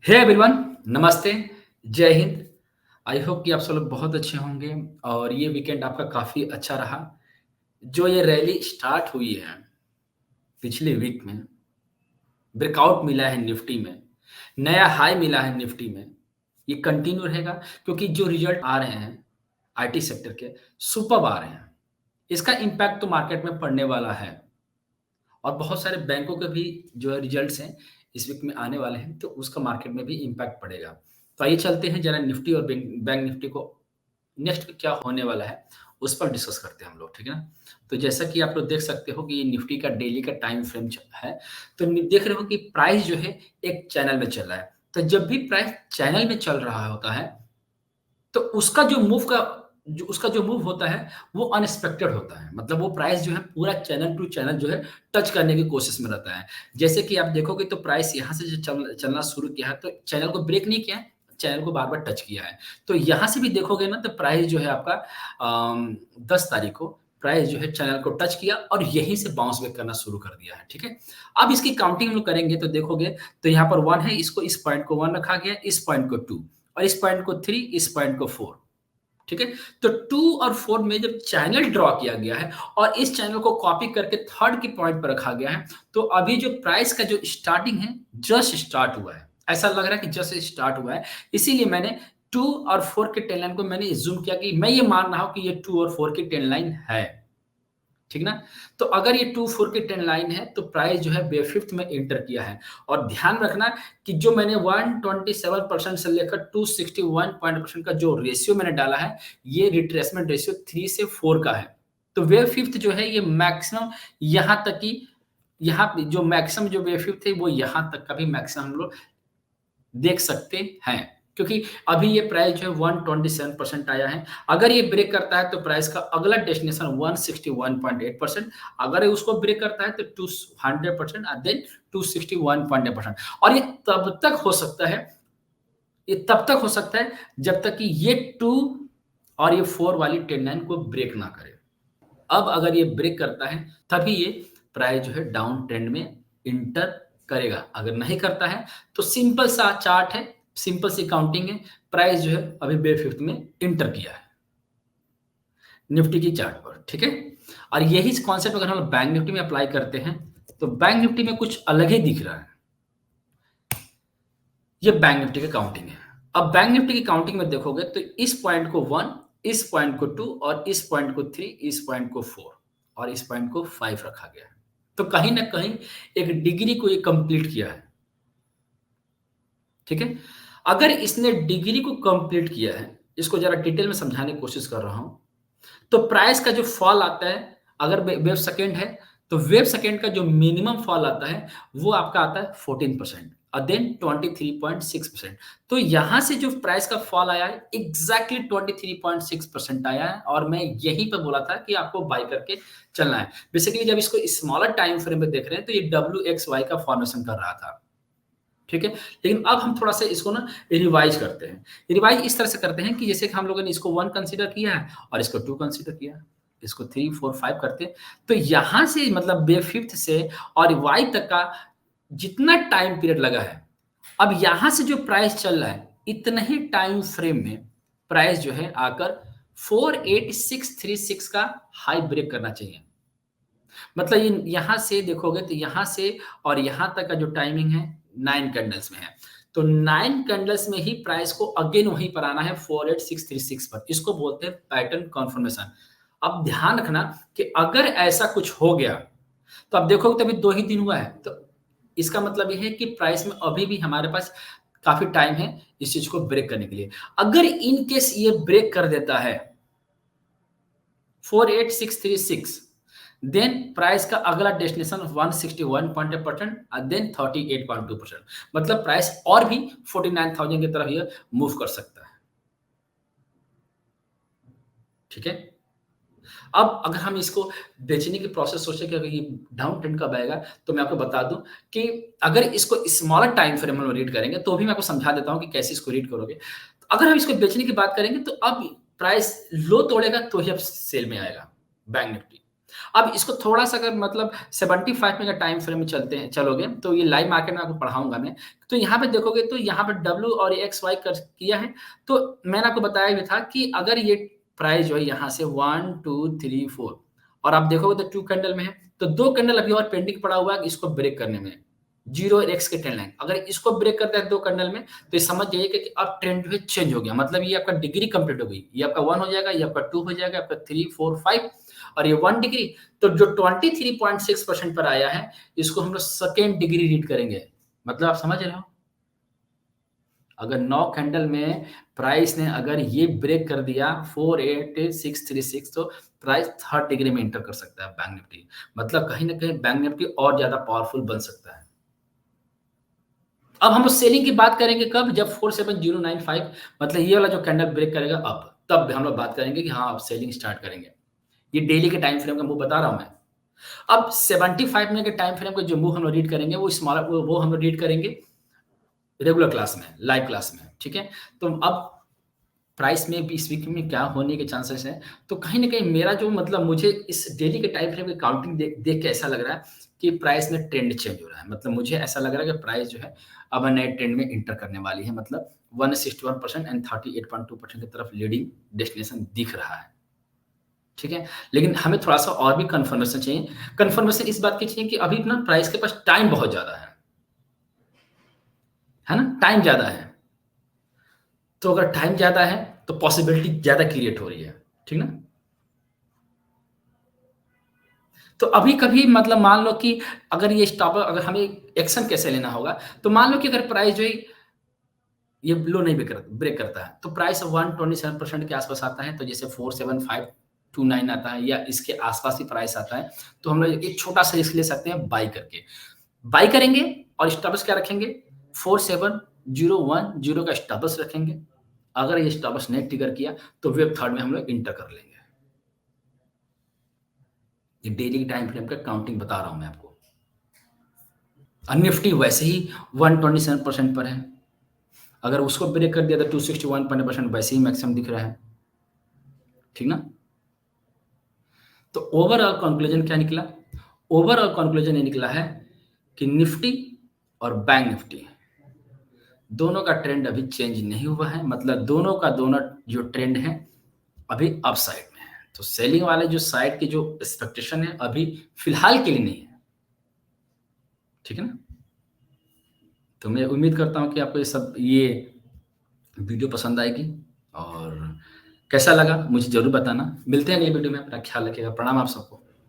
Hey everyone, नमस्ते, जय Hind. I hope कि आप सब लोग बहुत अच्छे होंगे और ये वीकेंड आपका काफ़ी अच्छा रहा। जो ये रैली स्टार्ट हुई है पिछले वीक में, ब्रेकआउट मिला है निफ्टी में, नया हाई मिला है निफ्टी में, ये कंटिन्यू रहेगा क्योंकि जो रिजल्ट आ रहे हैं आईटी सेक्टर के सुपर्ब आ रहे हैं। इसका इम्पैक्ट तो मार्केट में पड़ने वाला है और बहुत सारे बैंकों के भी जो है रिजल्ट्स हैं इस वीक में आने वाले हैं, तो उसका मार्केट में भी इम्पैक्ट पड़ेगा। तो आइए चलते हैं जरा निफ्टी और बैंक बैंक निफ्टी को नेक्स्ट क्या होने वाला है, उस पर डिस्कस करते हैं हम लोग, ठीक है ना? तो जैसा कि आप लोग देख सकते हो कि ये निफ्टी का डेली का टाइम फ्रेम है, तो देख रहे हो कि प्राइस जो है एक चैनल में चल रहा है। तो जब भी प्राइस चैनल में चल रहा होता है, तो उसका जो मूव होता है, वो अनएक्सपेक्टेड होता है। मतलब वो प्राइस जो है पूरा चैनल टू चैनल जो है टच करने की कोशिश में रहता है। जैसे कि आप देखोगे तो प्राइस यहाँ से जो चलना शुरू किया है, तो चैनल को ब्रेक नहीं किया है, चैनल को बार-बार टच किया है। तो यहाँ से भी देखोगे ना तो प्राइस जो है आपका 10 तारीख को प्राइस जो है चैनल को टच किया और यहीं से बाउंस बैक करना शुरू कर दिया है, ठीक है? अब इसकी काउंटिंग हम लोग करेंगे तो देखोगे तो यहाँ पर 1 है, इसको इस पॉइंट को 1 रखा गया है, इस पॉइंट को 2 और इस पॉइंट को 3, इस पॉइंट को 4, ठीक है? तो 2 और 4 में जब चैनल ड्रॉ किया गया है और इस चैनल को कॉपी करके थर्ड के पॉइंट पर रखा गया है, तो अभी जो प्राइस का जो स्टार्टिंग है, जस्ट स्टार्ट हुआ है। ऐसा लग रहा है कि जस्ट स्टार्ट हुआ है। इसीलिए मैंने 2 और 4 के ट्रेंड लाइन को मैंने ज़ूम किया कि मैं ये मान रहा हूँ कि ये 2 और 4 की ट्रेंड लाइन है। ठीक ना? तो अगर ये 2-4 की ट्रेंड लाइन है, तो प्राइस जो है बे फिफ्थ में एंटर किया है और ध्यान रखना कि जो मैंने 127% से लेकर 261 पॉइंट परसेंट का जो रेशियो मैंने डाला है, ये रिट्रेसमेंट रेशियो 3 से 4 का है। तो वेव फिफ्थ जो है ये मैक्सिमम यहाँ तक कि यहाँ पे जो मैक्सिमम जो वेव फिफ्थ है, वो यहाँ तक का भी मैक्सिमम हम लोग देख सकते हैं, क्योंकि अभी ये प्राइस जो है 127% आया है। अगर ये ब्रेक करता है तो प्राइस का अगला डेस्टिनेशन 161.8%, अगर ये उसको ब्रेक करता है तो 200% एंड देन 261.8%। और ये तब तक हो सकता है जब तक कि ये 2 और ये 4 वाली ट्रेंड लाइन को ब्रेक ना करे। अब अगर ये ब्रेक करता है तभी ये प्राइस जो है डाउन ट्रेंड में इंटर करेगा। अगर नहीं करता है तो सिंपल सा चार्ट है, सिंपल सी काउंटिंग है, प्राइस जो है अभी बे फिफ्थ में इंटर किया है निफ्टी की चार्ट पर, ठीक है? और यही कॉन्सेप्ट अगर हम बैंक निफ्टी में अप्लाई करते हैं तो बैंक निफ्टी में कुछ अलग ही दिख रहा है। ये बैंक निफ्टी की काउंटिंग है। अब बैंक निफ्टी की काउंटिंग में देखोगे तो इस पॉइंट को 1, इस पॉइंट को 2 और इस पॉइंट को 3, इस पॉइंट को 4 और इस पॉइंट को 5 रखा गया है। तो कहीं न कहीं एक डिग्री को ये कंप्लीट किया है। ठीक है? अगर इसने डिग्री को कंप्लीट किया है, इसको ज़रा डिटेल में समझाने की कोशिश कर रहा हूँ। तो प्राइस का जो फॉल आता है, अगर वेव सेकंड है, तो वेव सेकंड का जो मिनिमम फॉल आता है, वो आपका आता है 14% और देन 23.6%। तो यहाँ से जो प्राइस का फॉल आया है, एग्ज़ैक्टली 23.6% आया है और मैं यहीं पे बोला था कि आपको बाय करके चलना है। बेसिकली जब इसको स्मॉलर टाइम फ्रेम में देख रहे हैं, तो ये डब्ल्यूएक्सवाई का फॉर्मेशन कर रहा था। ठीक है? लेकिन अब हम थोड़ा-सा इसको ना रिवाइज़ करते हैं। रिवाइज़ इस तरह से करते हैं कि जैसे कि हम लोगों ने इसको 1 कंसीडर किया है और इसको 2 कंसीडर किया है। इसको 3, 4, 5 करते हैं। तो यहाँ से मतलब बे फिफ्थ से और वाई तक का जितना टाइम पीरियड लगा है, अब यहाँ से जो प्राइस चल रहा है, इतने ही टाइम फ्रेम में प्राइस जो है आकर 48636 का हाई ब्रेक करना चाहिए। मतलब ये यहाँ से देखोगे तो यहाँ से और यहाँ तक का जो टाइमिंग है 9 कैंडल्स में है। तो 9 कैंडल्स में ही प्राइस को अगेन वहीं पर आना है 48636 पर। इसको बोलते हैं पैटर्न कन्फर्मेशन। अब ध्यान रखना कि अगर ऐसा कुछ हो गया, तो अब देखोगे तो अभी 2 ही दिन हुआ है। तो इसका मतलब ये है कि प्राइस में अभी भी हमारे पास काफ़ी टाइम है इस चीज़ को ब्रेक करने के लिए। अगर इन केस ये ब्रेक कर देता है 48636, देन प्राइस का अगला डेस्टिनेशन 161.8% और देन 38.2%। मतलब प्राइस और भी 49,000 की तरफ ये मूव कर सकता है। ठीक है? अब अगर हम इसको बेचने की प्रोसेस सोचें कि अगर ये डाउन ट्रेंड कब आएगा, तो मैं आपको बता दूं कि अगर इसको स्मॉलर टाइम फ्रेम में रीड करेंगे, तो भी मैं आपको समझा देता हूं कि कैसे इसको रीड करोगे। तो अगर हम इसको बेचने की बात करेंगे, तो अब प्राइस लो तोड़ेगा तो ही अब सेल में आएगा बैंक निफ्टी। अब इसको थोड़ा-सा अगर मतलब 75 मिनट का टाइम फ्रेम में चलोगे, तो ये लाइव मार्केट में आपको पढ़ाऊँगा मैं। तो यहाँ पे देखोगे तो यहाँ पे डब्ल्यू और एक्स, वाई कर किया है। तो मैंने आपको बताया भी था कि अगर ये प्राइस जो है यहाँ से 1, 2, 3, 4 और आप देखोगे तो 2 कैंडल में है। तो 2 कैंडल अभी और पेंडिंग पड़ा हुआ है इसको ब्रेक करने में। 0 और एक्स के ट्रेंड लाइन। अगर इसको ब्रेक करता है 2 कैंडल में, तो ये समझ जाइए कि अब ट्रेंड जो है चेंज हो गया। मतलब ये आपका डिग्री कंप्लीट हो गई। ये आपका 1 हो जाएगा, ये आपका 2 हो जाएगा, आपका 3, 4, 5 और ये 1 डिग्री। तो जो 23.6% पर आया है, इसको हम लोग सेकंड डिग्री रीड करेंगे। मतलब आप समझ रहे हो? अगर 9 कैंडल में प्राइस ने अगर ये ब्रेक कर दिया 48636 तो प्राइस थर्ड डिग्री में एंटर कर सकता है बैंक निफ्टी। मतलब कहीं न कहीं बैंक निफ्टी और ज़्यादा पावरफुल बन सकता है। अब हम लोग सेलिंग की बात करेंगे कब? जब 47095 मतलब ये वाला जो कैंडल ब्रेक करेगा अब, तब हम लोग बात करेंगे कि हाँ, अब सेलिंग स्टार्ट करेंगे। ये डेली के टाइम फ्रेम का मूव बता रहा हूँ मैं। अब 75 मिनट के टाइम फ्रेम का जो मूव हम लोग रीड करेंगे वो हम लोग रीड करेंगे रेगुलर क्लास में, लाइव क्लास में, ठीक है? तो अब प्राइस में भी इस वीक में क्या होने के चांसेस हैं, तो कहीं न कहीं मेरा जो मतलब मुझे इस डेली के टाइम फ्रेम की काउंटिंग देख देख के ऐसा लग रहा है कि प्राइस में ट्रेंड चेंज हो रहा है। मतलब मुझे ऐसा लग रहा है कि प्राइस जो है अब नए ट्रेंड में एंटर करने वाली है। मतलब 161% एंड 38.2% की तरफ लीडिंग डेस्टिनेशन दिख रहा है। ठीक है? लेकिन हमें थोड़ा-सा और भी कन्फर्मेशन चाहिए। कन्फर्मेशन इस बात की चाहिए कि अभी ना प्राइस के पास टाइम बहुत ज़्यादा है ना? टाइम ज़्यादा है। तो अगर टाइम ज़्यादा है, तो पॉसिबिलिटी ज़्यादा क्रिएट हो रही है। ठीक ना? तो अभी कभी मतलब मान लो कि अगर ये स्टॉप अगर हमें एक्शन कैसे लेना होगा, तो मान लो कि अगर प्राइस जो है ये लो नहीं ब्रेक करता है, तो प्राइस 127% के आस-पास आता है, तो जैसे 47529 आता है या इसके आस-पास ही प्राइस आता है, तो हम लोग एक छोटा-सा रिस्क ले सकते हैं बाय करके। बाय करेंगे और स्टॉप लॉस क्या रखेंगे? 47010 का स्टॉप लॉस रखेंगे। अगर ये स्टॉप लॉस नहीं ट्रिगर किया, तो वेव थर्ड में हम लोग एंटर कर लेंगे। ये डेली टाइम फ्रेम का काउंटिंग बता रहा हूँ मैं आपको। निफ्टी वैसे ही 127% पर है। अगर उसको ब्रेक कर दिया तो 261% वैसे ही मैक्सिमम दिख रहा है। ठीक ना? तो ओवरऑल कंक्लूजन क्या निकला? ओवरऑल कंक्लूजन ये निकला है कि निफ्टी और बैंक निफ्टी दोनों का ट्रेंड अभी चेंज नहीं हुआ है। मतलब दोनों का दोनों जो ट्रेंड है अभी अप साइड में है। तो सेलिंग वाले जो साइड की जो एक्सपेक्टेशन है अभी फिलहाल के लिए नहीं है। ठीक है ना? तो मैं उम्मीद करता हूँ कि आपको ये वीडियो पसंद आएगी और कैसा लगा मुझे ज़रूर बताना। मिलते हैं अगली वीडियो में, अपना ख्याल रखिएगा। प्रणाम आप सबको।